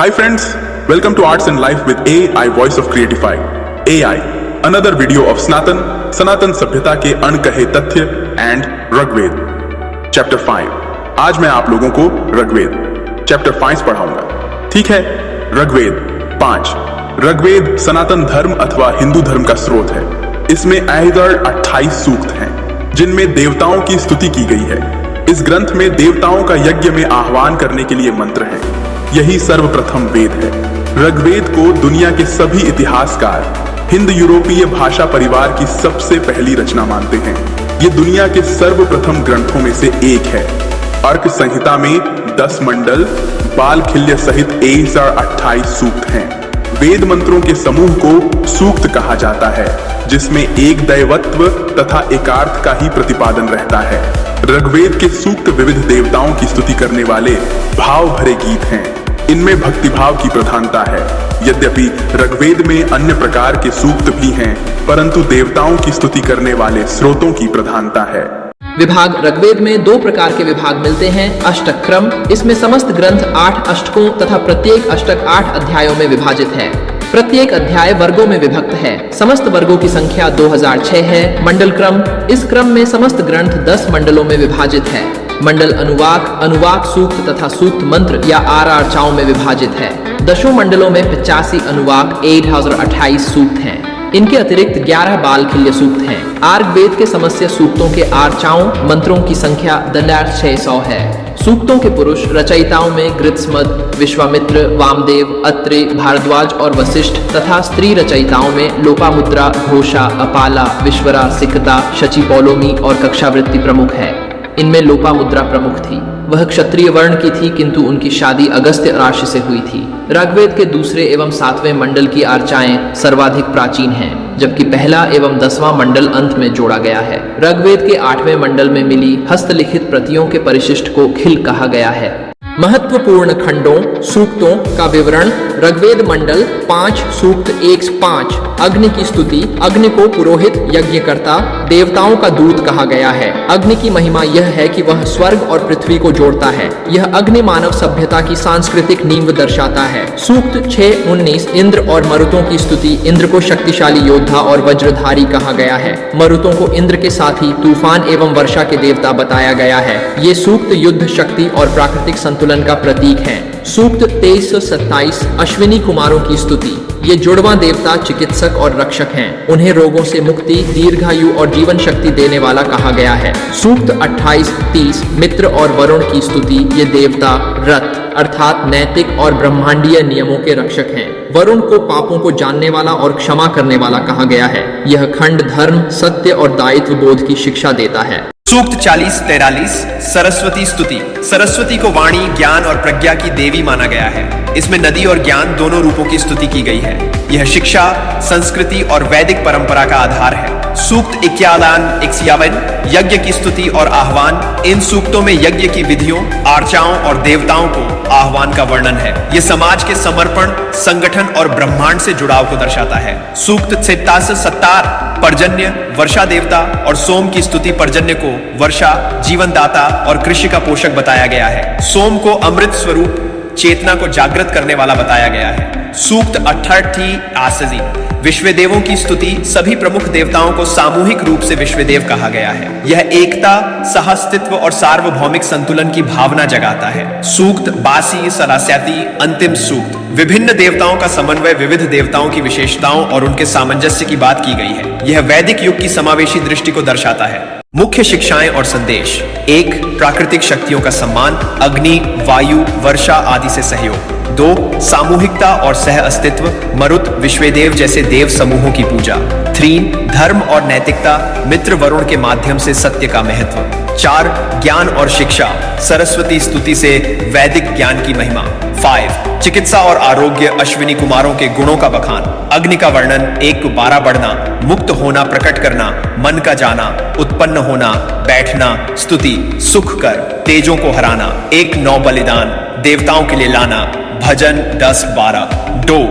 Hi friends, welcome to Arts and Life with AI Voice of Creatify. AI, another video of सनातन सभ्यता के अणकहे तथ्य and Rigveda chapter 5। आज मैं आप लोगों को ऋग्वेद चैप्टर 5 पढ़ाऊंगा। ठीक है, ऋग्वेद 5। ऋग्वेद सनातन धर्म अथवा हिंदू धर्म का स्रोत है। इसमें अहिगढ़ 28 सूक्त हैं, जिनमें देवताओं की स्तुति की गई है। इस ग्रंथ में देवताओं का यज्ञ में आह्वान करने के लिए मंत्र हैं। यही सर्वप्रथम वेद है। ऋग्वेद को दुनिया के सभी इतिहासकार हिंद यूरोपीय भाषा परिवार की सबसे पहली रचना मानते हैं। ये दुनिया के सर्वप्रथम ग्रंथों में से एक है। अर्क संहिता में 10 मंडल बालखिल्य सहित 28 सूक्त हैं। वेद मंत्रों के समूह को सूक्त कहा जाता है, जिसमें एक दैवत्व तथा एकार्थ का ही प्रतिपादन रहता है। ऋग्वेद के सूक्त विविध देवताओं की स्तुति करने वाले भाव भरे गीत हैं। इनमें भक्तिभाव की प्रधानता है। यद्यपि ऋग्वेद में अन्य प्रकार के सूक्त भी हैं, परंतु देवताओं की स्तुति करने वाले स्रोतों की प्रधानता है। विभाग ऋग्वेद में 2 प्रकार के विभाग मिलते हैं। अष्टक क्रम, इसमें समस्त ग्रंथ 8 अष्टकों तथा प्रत्येक अष्टक 8 अध्यायों में विभाजित है। प्रत्येक अध्याय वर्गों में विभक्त है। समस्त वर्गों की संख्या 2006 है। मंडल क्रम, इस क्रम में समस्त ग्रंथ 10 मंडलों में विभाजित है। मंडल अनुवाक, अनुवाक सूक्त तथा सूक्त मंत्र या आर्चाओं में विभाजित है। 10 मंडलों में 85 अनुवाक 8028 सूक्त हैं। इनके अतिरिक्त 11 बालखिल्य सूक्त हैं। ऋग्वेद के समस्त सूक्तों के आर्चाओं मंत्रों की संख्या 600 है। सूक्तों के पुरुष रचयिताओं में गृत्समद, विश्वामित्र, वामदेव, अत्रि, भारद्वाज और वशिष्ठ तथा स्त्री रचयिताओं में लोपामुद्रा, घोषा, अपाला, विश्वरा, सिकता, शची पौलोमी और कक्षावृत्ति प्रमुख है। इनमें लोपामुद्रा प्रमुख थी। वह क्षत्रिय वर्ण की थी, किंतु उनकी शादी अगस्त्य राशि से हुई थी। ऋग्वेद के दूसरे एवं 7वें मंडल की आर्चाएं सर्वाधिक प्राचीन हैं, जबकि पहला एवं 10वां मंडल अंत में जोड़ा गया है। ऋग्वेद के 8वें मंडल में मिली हस्तलिखित प्रतियों के परिशिष्ट को खिल कहा गया है। महत्वपूर्ण खंडों सूक्तों का विवरण। ऋग्वेद मंडल 5 सूक्त 1-5। अग्नि की स्तुति। अग्नि को पुरोहित, यज्ञकर्ता, देवताओं का दूत कहा गया है। अग्नि की महिमा यह है कि वह स्वर्ग और पृथ्वी को जोड़ता है। यह अग्नि मानव सभ्यता की सांस्कृतिक नींव दर्शाता है। सूक्त 6-19। इंद्र और मरुतों की स्तुति। इंद्र को शक्तिशाली योद्धा और वज्रधारी कहा गया है। मरुतों को इंद्र के साथ ही तूफान एवं वर्षा के देवता बताया गया है। ये सूक्त युद्ध शक्ति और प्राकृतिक संतुलन का प्रतीक है। सूक्त 23-27। अश्विनी कुमारों की स्तुति। ये जुड़वा देवता, चिकित्सक और रक्षक हैं। उन्हें रोगों से मुक्ति, दीर्घायु और जीवन शक्ति देने वाला कहा गया है। सूक्त 28-30। मित्र और वरुण की स्तुति। ये देवता रथ अर्थात नैतिक और ब्रह्मांडीय नियमों के रक्षक हैं। वरुण को पापों को जानने वाला और क्षमा करने वाला कहा गया है। यह खंड धर्म, सत्य और दायित्व बोध की शिक्षा देता है। सूक्त 40-43। सरस्वती स्तुति। सरस्वती को वाणी, ज्ञान और प्रज्ञा की देवी माना गया है। इसमें नदी और ज्ञान दोनों रूपों की स्तुति की गई है। यह शिक्षा, संस्कृति और वैदिक परंपरा का आधार है। सूक्त 51-51। यज्ञ की स्तुति और आह्वान। इन सूक्तों में यज्ञ की विधियों, आर्चाओं और देवताओं को आह्वान का वर्णन है। यह समाज के समर्पण, संगठन और ब्रह्मांड से जुड़ाव को दर्शाता है। सूक्त 76-70। पर्जन्य, वर्षा देवता और सोम की स्तुति। पर्जन्य को वर्षा, जीवनदाता और कृषि का पोषक बताया गया है। सोम को अमृत स्वरूप, चेतना को जागृत करने वाला बताया गया है। सूक्त 68-80। विश्वदेवों की स्तुति। सभी प्रमुख देवताओं को सामूहिक रूप से विश्वदेव कहा गया है। यह एकता, सहअस्तित्व और सार्वभौमिक संतुलन की भावना जगाता है। सूक्त 82-83। अंतिम सूक्त। विभिन्न देवताओं का समन्वय, विविध देवताओं की विशेषताओं और उनके सामंजस्य की बात की गई है। यह वैदिक युग की समावेशी दृष्टि को दर्शाता है। मुख्य शिक्षाएं और संदेश। 1. प्राकृतिक शक्तियों का सम्मान, अग्नि, वायु, वर्षा आदि से सहयोग। 2. सामूहिकता और सह अस्तित्व, मरुत, विश्वदेव जैसे देव समूहों की पूजा। 3. धर्म और नैतिकता, मित्र वरुण के माध्यम से सत्य का महत्व। 4. ज्ञान और शिक्षा, सरस्वती स्तुति से वैदिक ज्ञान की महिमा। 5. चिकित्सा और आरोग्य, अश्विनी कुमारों के गुणों का बखान। अग्नि का वर्णन। 1 को 12 बढ़ना, मुक्त होना, प्रकट करना, मन का जाना, उत्पन्न होना, बैठना, स्तुति, सुख कर, तेजों को हराना। 1-9 बलिदान, देवताओं के लिए लाना, भजन 10-12। 2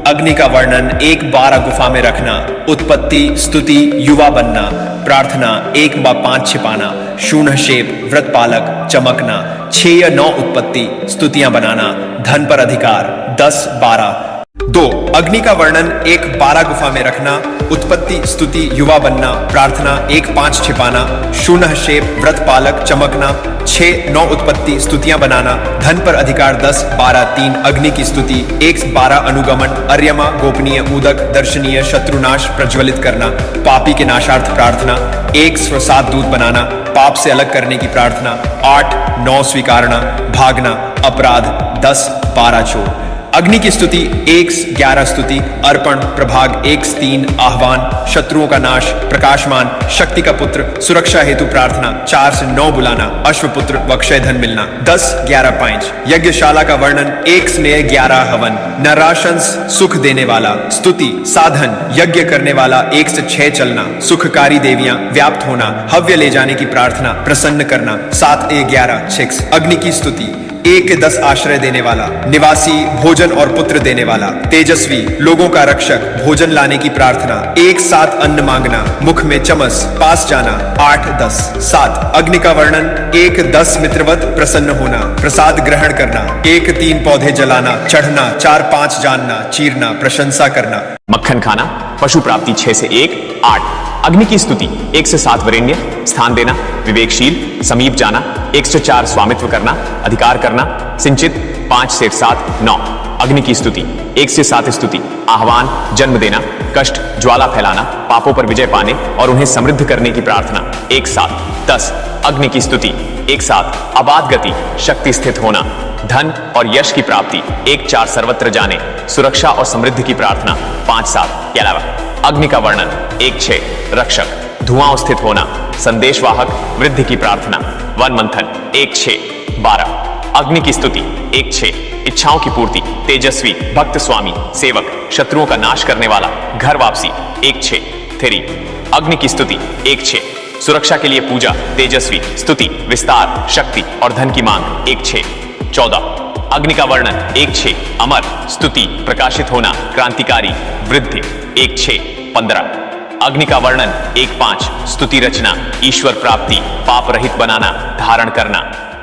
अग्नि का वर्णन। 1-12 गुफा में रखना, उत्पत्ति, स्तुति, युवा बनना, प्रार्थना। 1-5 छिपाना, शून्य शेप, व्रतपालक, चमकना, 6 या 9 उत्पत्ति स्तुतियां बनाना, धन पर अधिकार 10, 12। 2 अग्नि का वर्णन 1, 12 गुफा में रखना, उत्पत्ति स्तुति युवा बनना, प्रार्थना 1, 5 छिपाना, शून्य शेप व्रत पालक चमकना, 6, 9 उत्पत्ति स्तुतियां बनाना, धन पर अधिकार 10, 12। 3 अग्नि की स्तुति 1, 12 अनुगमन, अर्यमा गोपनीय उदक दर्शनीय शत्रुनाश प्रज्वलित करना, पापी के नाशार्थ प्रार्थना, 1 7 दूत बनाना, पाप से अलग करने की प्रार्थना, 8, 9 स्वीकारना, भागना, अपराध 10, 12 चोर। अग्नि की स्तुति 1, 11 स्तुति, अर्पण प्रभाग 1, 3 आह्वान, शत्रुओं का नाश, प्रकाशमान, शक्ति का पुत्र, सुरक्षा हेतु प्रार्थना, 4 से 9 बुलाना, अश्वपुत्र व अक्षय धन मिलना, 10, 11 5। यज्ञशाला का वर्णन 1 स्नेह, 11 हवन, नराशंस सुख देने वाला, स्तुति साधन, यज्ञ करने वाला 1 से 6 चलना, सुखकारी देवियां व्याप्त होना, हव्य ले जाने की प्रार्थना, प्रसन्न करना, 7, 11 6। अग्नि की स्तुति 1 के 10 आश्रय देने वाला, निवासी भोजन और पुत्र देने वाला, तेजस्वी लोगों का रक्षक, भोजन लाने की प्रार्थना, 1 7 अन्न मांगना, मुख में चमस, पास जाना, 8 10। 7 अग्नि का वर्णन 1 10 मित्रवत प्रसन्न होना, प्रसाद ग्रहण करना, 1 3 पौधे जलाना, चढ़ना, 4 5 जानना, चीरना, प्रशंसा करना, मक्खन खाना, पशु प्राप्ति 6 से 1, 8। अग्नि की स्तुति 1 से 7 वरेण्य, स्थान देना, विवेकशील, समीप जाना, 1 से 4 स्वामित्व करना, अधिकार करना, सिंचित 5 से 7, 9। अग्नि की स्तुति 1 से 7 स्तुति, आह्वान, जन्म देना, कष्ट, ज्वाला फैलाना, पापों पर विजय पाने और उन्हें समृद्ध करने की प्रार्थना, 1 7 10। अग्नि की स्तुति 1 7 अबाध गति, शक्ति स्थित होना, धन और यश की प्राप्ति, 1 4 सर्वत्र जाने, सुरक्षा और समृद्धि की प्रार्थना, 5 7 11। अग्नि का वर्णन 1 6 रक्षक, धुआं स्थित होना, संदेशवाहक, वृद्धि की प्रार्थना, वन मंथन, 1 6 12। अग्नि की स्तुति 1 6 इच्छाओं की पूर्ति, तेजस्वी, भक्त स्वामी, सेवक, शत्रुओं का नाश करने वाला, घर वापसी, 1 6 3। अग्नि की स्तुति 1 6 सुरक्षा के लिए पूजा, तेजस्वी, स्तुति, विस्तार, शक्ति और धन की मांग, 1 6 14। अग्नि का वर्णन 1 6 अमर, स्तुति, प्रकाशित होना, क्रांतिकारी, वृद्धि, 1 6 15। अग्नि का वर्णन 1 5 स्तुति रचना, ईश्वर प्राप्ति, पाप रहित बनाना, धारण करना,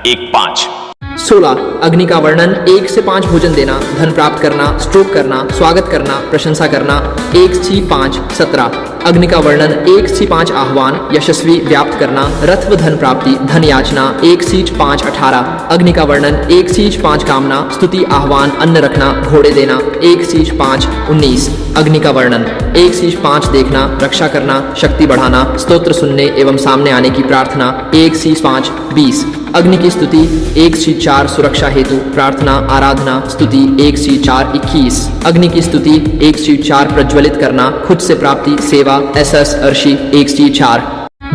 1 5। 16 अग्नि का वर्णन 1 से 5 भोजन देना, धन प्राप्त करना, स्ट्रोक करना, स्वागत करना, प्रशंसा करना, 1 6 5 17। अग्नि का वर्णन 1 से 5 आह्वान, यशस्वी, व्याप्त करना, रथ व धन प्राप्ति, धन याचना, 1 से 5 18। अग्नि का वर्णन 1 से 5 कामना, स्तुति, आह्वान, अन्न रखना, घोड़े देना, 1 से 5 19। अग्नि का वर्णन 1 से 5 देखना, रक्षा करना, शक्ति बढ़ाना, स्तोत्र सुनने एवं सामने आने की प्रार्थना, 1 से 5 20। अग्नि की स्तुति 1 से 4 सुरक्षा हेतु, प्रार्थना, आराधना, स्तुति, 1 से 4 21। अग्नि की स्तुति 1 से 4 प्रज्वलित करना, खुद से प्राप्ति, सेवा, SS अर्शी, 1 से 4।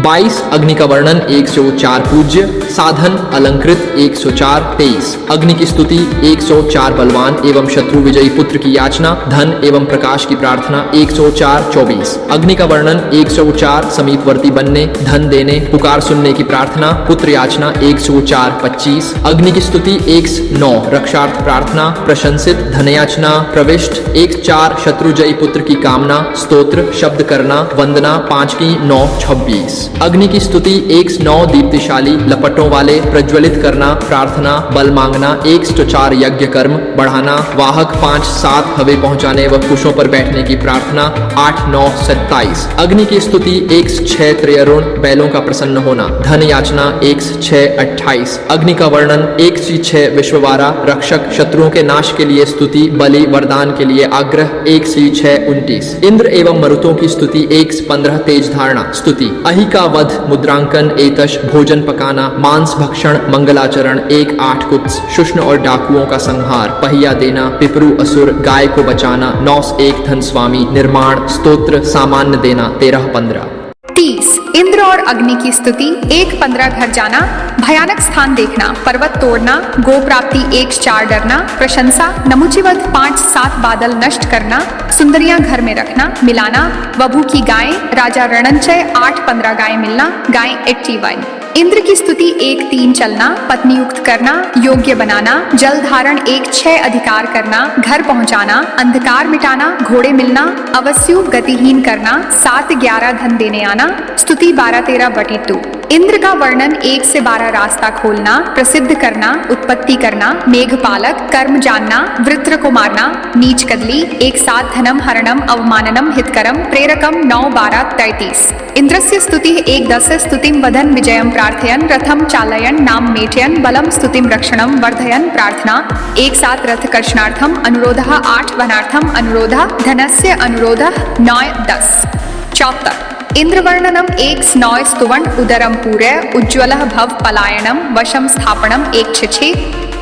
22 अग्नि का वर्णन 1 से 4 पूज्य, साधन, अलंकृत, 1 से 4 23। अग्नि की स्तुति 1 से 4 बलवान एवं शत्रु विजयी पुत्र की याचना, धन एवं प्रकाश की प्रार्थना, 1 से 4 24। अग्नि का वर्णन 1 से 4 समीपवर्ती बनने, धन देने, पुकार सुनने की प्रार्थना, पुत्र याचना, 1 से 4 25। अग्नि की स्तुति 1 से 9 रक्षार्थ प्रार्थना, प्रशंसित, धनयाचना, प्रविष्ट, 1 4 शत्रुजयी पुत्र की कामना, स्तोत्र, शब्द करना, वंदना, 5 की 9 26। अग्नि की स्तुति 1 से 9 दीप्तिशाली, लपटों वाले, प्रज्वलित करना, प्रार्थना, बल मांगना, 1 से 4 यज्ञ कर्म बढ़ाना, वाहक, 5 7 हवे पहुंचाने व कुशों पर बैठने की प्रार्थना, 8 9 27। अग्नि की स्तुति 1 से 6 त्रयरुण, बैलों का प्रसन्न होना, धन याचना, 1 से 6 28। अग्नि का वर्णन 1 से 6 विश्ववारा, रक्षक, शत्रुओं के नाश के लिए स्तुति, बलि, वरदान के लिए आग्रह, 1 से 6 29। इंद्र एवं मरुतों की स्तुति 1 से 15 तेज धारणा, स्तुति, अहि का वध, मुद्रांकन, एतश, भोजन पकाना, मांस भक्षण, मंगलाचरण, 1 8 कुत्स, शुष्ण और डाकुओं का संहार, पहिया देना, पिपरू असुर, गाय को बचाना, 9 से 1 धन स्वामी, निर्माण, स्तोत्र, सामान्य देना, 13 15। 30 इंद्र और अग्नि की स्तुति 1 15 घर जाना, भयानक स्थान देखना, पर्वत तोड़ना, गो प्राप्ति, 1 4 डरना, प्रशंसा, नमुचिवत, 5 7 बादल नष्ट करना, सुंदरियां घर में रखना, मिलाना, वभू की गाय, राजा रणंचय, 8 15 गाय मिलना, गाय 81। इंद्र की स्तुति 1 3 चलना, पत्नी युक्त करना, योग्य बनाना, जल धारण, 1 6 अधिकार करना, घर पहुंचाना, अंधकार मिटाना, घोड़े मिलना, अवस्यु गतिहीन करना, 7 11 धन देने आना, स्तुति 12 13 बटी 2। इंद्र का वर्णन 1 से 12 रास्ता खोलना, प्रसिद्ध करना, उत्पत्ति करना, मेघपालक, कर्म जानना, वृत्र को मारना, नीच कदली, एक साथ धनम हरणम अवमाननम हितकरम, प्रेरकम 9 12 33। इंद्रस्य स्तुति 1-10 स्तुतिम वदन विजयम प्रार्थयन, रथम चालयन नाम मेटयन, बलम स्तुतिम रक्षणम वर्धयन प्रार्थना, एक साथ रथ कर्षणार्थम अनुरोधः 8 वनार्थम अनुरोधः, धनस्य अनुरोधः 9-10। 74 इंद्रवर्णनम 1-9 स्तुवन् उदरम पूर्य उज्ज्वलः भव पलायनम वशम स्थापनम 1-6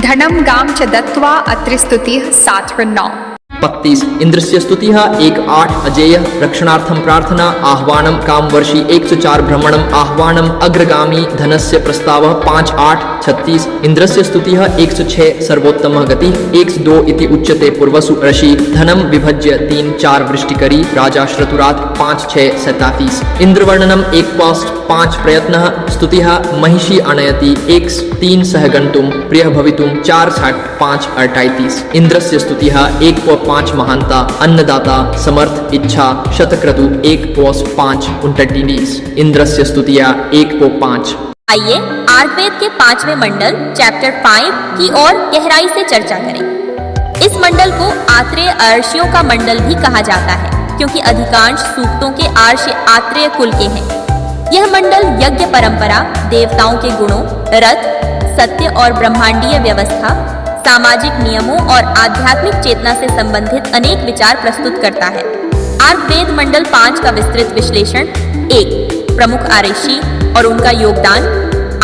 धनम गाम च दत्त्वा अत्रि स्तुतिः 7-9। 35 इंद्रस्य स्तुतिः 1-8 अजेय रक्षणार्थम प्रार्थना आह्वानम कामवर्षि 104 भ्रमणम आह्वानम अग्रगामी धनस्य प्रस्तावः 5-8 36 इंद्रस्य स्तुतिः 106 सर्वोत्तमः गति 102 इति उच्यते पूर्वसु ऋषि धनम विभज्य 3-4 वृष्टिकरी राजा श्रतुरात 5-6 37 इंद्रवर्णनम 1-5 प्रयत्नः स्तुतिः महिषी अनयति 1-3 सहगन्तुम प्रिय भवितुम 4-5 38 इंद्रस्य स्तुतिः 1-5 महानता अन्नदाता समर्थ इच्छा शतक्रतु 1-5 29 इंद्रस्य स्तुतिया 1-5। आइए आयुर्वेद के 5वें मंडल चैप्टर 5 की ओर गहराई से चर्चा करें। इस मंडल को आत्रेय अर्षियों का मंडल भी कहा जाता है क्योंकि अधिकांश सूक्तों के आर्ष आत्रेय कुल के हैं। यह मंडल यज्ञ परंपरा, देवताओं के गुणों, रथ, सत्य और ब्रह्मांडीय व्यवस्था, सामाजिक नियमों और आध्यात्मिक चेतना से संबंधित अनेक विचार प्रस्तुत करता है। आयुर्वेद मंडल 5 का विस्तृत विश्लेषण 1 प्रमुख आर्षि और उनका योगदान।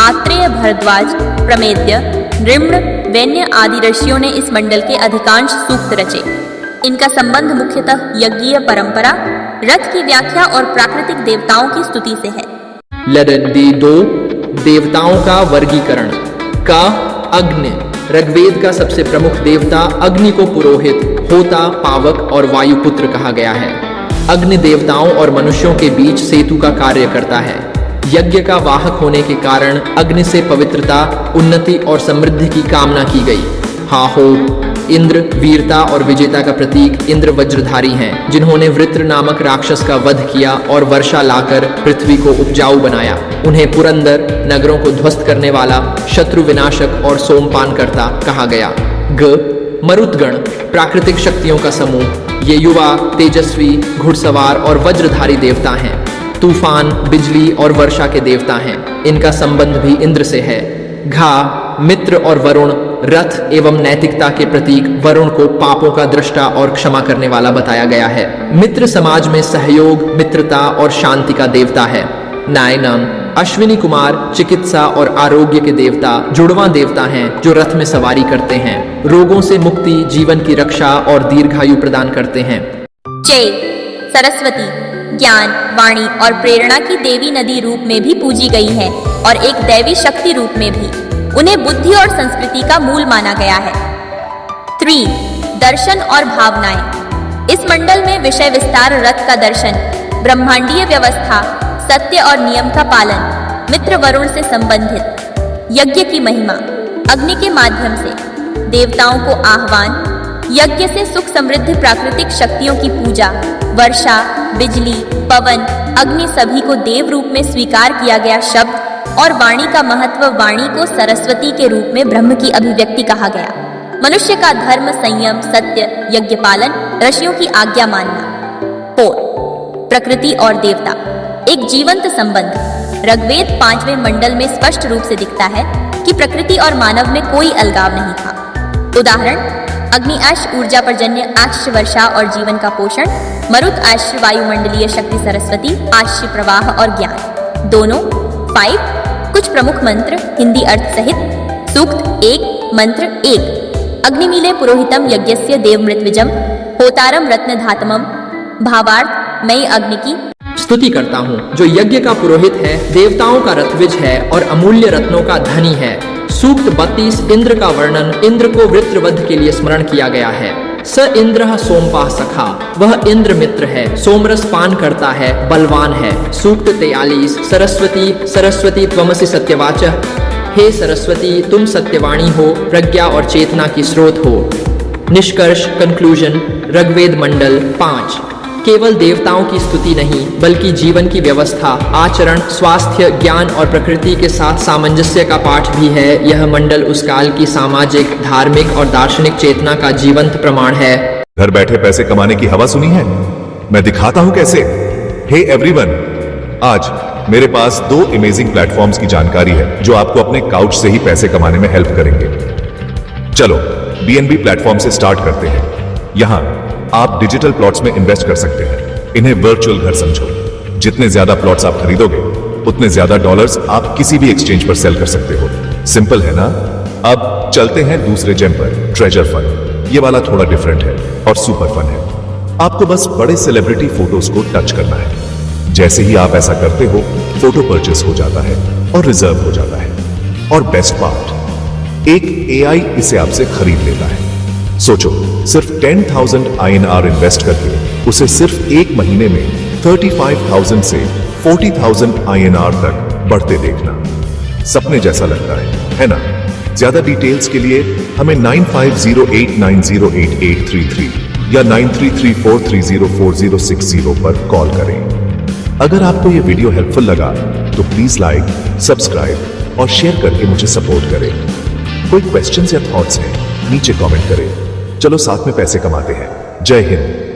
आत्रेय, भरद्वाज, प्रमेद्य, नृम्र, वैन्य आदि ऋषियों ने इस मंडल के अधिकांश सूक्त रचे। इनका संबंध मुख्यतः यज्ञीय परंपरा, रथ की व्याख्या और प्राकृतिक देवताओं की स्तुति से है। लड़दी 2 देवताओं का वर्गीकरण का अग्नि ऋग्वेद का सबसे प्रमुख देवता अग्नि को पुरोहित, होता, पावक और वायुपुत्र कहा गया है। अग्नि देवताओं और मनुष्यों के बीच सेतु का कार्य करता है। यज्ञ का वाहक होने के कारण अग्नि से पवित्रता, उन्नति और समृद्धि की कामना की गई। हाहो इंद्र वीरता और विजेता का प्रतीक इंद्र वज्रधारी हैं, जिन्होंने वृत्र नामक राक्षस का वध किया और वर्षा लाकर पृथ्वी को उपजाऊ बनाया। उन्हें पुरंदर नगरों को ध्वस्त करने वाला, शत्रु विनाशक और सोमपानकर्ता कहा गया। ग मरुतगण प्राकृतिक शक्तियों का समूह। ये युवा, तेजस्वी, घुड़सवार और वज्रधारी देवता हैं। तूफान, बिजली और वर्षा के देवता हैं। इनका संबंध भी इंद्र से है। घा मित्र और वरुण रथ एवं नैतिकता के प्रतीक। वरुण को पापों का दृष्टा और क्षमा करने वाला बताया गया है। मित्र समाज में सहयोग, मित्रता और शांति का देवता है। नायनम अश्विनी कुमार चिकित्सा और आरोग्य के देवता। जुड़वां देवता हैं जो रथ में सवारी करते हैं। रोगों से मुक्ति, जीवन की रक्षा और दीर्घायु प्रदान करते हैं। चे सरस्वती ज्ञान, वाणी और प्रेरणा की देवी नदी रूप में भी पूजी गई है और एक दैवी शक्ति रूप में भी। उन्हें बुद्धि और संस्कृति का मूल माना गया है। 3 दर्शन और भावनाएं। इस मंडल में विषय विस्तार, रथ का दर्शन, ब्रह्मांडीय व्यवस्था, सत्य और नियम का पालन, मित्र वरुण से संबंधित, यज्ञ की महिमा, अग्नि के माध्यम से देवताओं को आह्वान, यज्ञ से सुख समृद्धि, प्राकृतिक शक्तियों की पूजा, वर्षा, बिजली, पवन, अग्नि सभी को देव रूप में स्वीकार किया गया शब्द और वाणी का महत्व। वाणी को सरस्वती के रूप में ब्रह्म की अभिव्यक्ति कहा गया। मनुष्य का धर्म, संयम, सत्य, यज्ञ पालन, ऋषियों की आज्ञा मानना। 4 प्रकृति और देवता एक जीवंत संबंध। ऋग्वेद 5वें मंडल में स्पष्ट रूप से दिखता है कि प्रकृति और मानव में कोई अलगाव नहीं था। उदाहरण अग्नि आश्य ऊर्जा पर्जन्य, आश्य वर्षा और जीवन का पोषण, मरुत आश्य वायुमंडलीय शक्ति, सरस्वती आश्य प्रवाह और ज्ञान। दोनों 5 कुछ प्रमुख मंत्र हिंदी अर्थ सहित। सूक्त 1 मंत्र 1 अग्निमीले पुरोहितम यज्ञस्य देवमृतविजम होतारम रत्नधातमम। भावार्थ मैं अग्नि की स्तुति करता हूँ जो यज्ञ का पुरोहित है, देवताओं का रत्विज है और अमूल्य रत्नों का धनी है। सूक्त 32 इंद्र का वर्णन। इंद्र को वृत्रवध के लिए स्मरण किया गया है। स इंद्र सोमपा सखा, वह इंद्र मित्र है, सोमरस पान करता है, बलवान है। सूक्त 43 सरस्वती सरस्वती त्वमसि सत्यवाचः, हे सरस्वती तुम सत्यवाणी हो, प्रज्ञा और चेतना की स्रोत हो। निष्कर्ष कंक्लूजन ऋग्वेद मंडल 5 केवल देवताओं की स्तुति नहीं बल्कि जीवन की व्यवस्था, आचरण, स्वास्थ्य, ज्ञान और प्रकृति के साथ सामंजस्य का पाठ भी है। यह मंडल उस काल की सामाजिक, धार्मिक और दार्शनिक चेतना का जीवंत प्रमाण है। घर बैठे पैसे कमाने की हवा सुनी है? मैं दिखाता हूं कैसे। हे एवरीवन, आज मेरे पास 2 अमेजिंग प्लेटफॉर्म्स की जानकारी है जो आपको अपने काउच से ही पैसे कमाने में हेल्प करेंगे। चलो बीएनबी प्लेटफॉर्म से स्टार्ट करते हैं। यहां आप डिजिटल प्लॉट्स में इन्वेस्ट कर सकते हैं। इन्हें वर्चुअल घर समझो। जितने ज्यादा प्लॉट्स आप खरीदोगे उतने ज्यादा डॉलर्स आप किसी भी एक्सचेंज पर सेल कर सकते हो। सिंपल है ना? अब चलते हैं दूसरे जेम पर, ट्रेजर फंड। ये वाला थोड़ा डिफरेंट है और सुपर फन है। आपको बस बड़े सेलिब्रिटी फोटोज को टच करना है। जैसे ही आप ऐसा करते हो, फोटो परचेस हो जाता है और रिजर्व हो जाता है। और बेस्ट पार्ट, एक एआई इसे आपसे खरीद लेता है। सोचो, सिर्फ 10,000 INR इन्वेस्ट करके उसे सिर्फ एक महीने में 35,000 से 40,000 INR तक बढ़ते देखना सपने जैसा लगता है ना? ज्यादा डिटेल्स के लिए हमें 9508908833 या 9334304060 पर कॉल करें। अगर आपको यह वीडियो हेल्पफुल लगा तो प्लीज लाइक, सब्सक्राइब और शेयर करके मुझे सपोर्ट करें। कोई क्वेश्चंस या थॉट्स हैं नीचे कमेंट करें। चलो साथ में पैसे कमाते हैं। जय हिंद।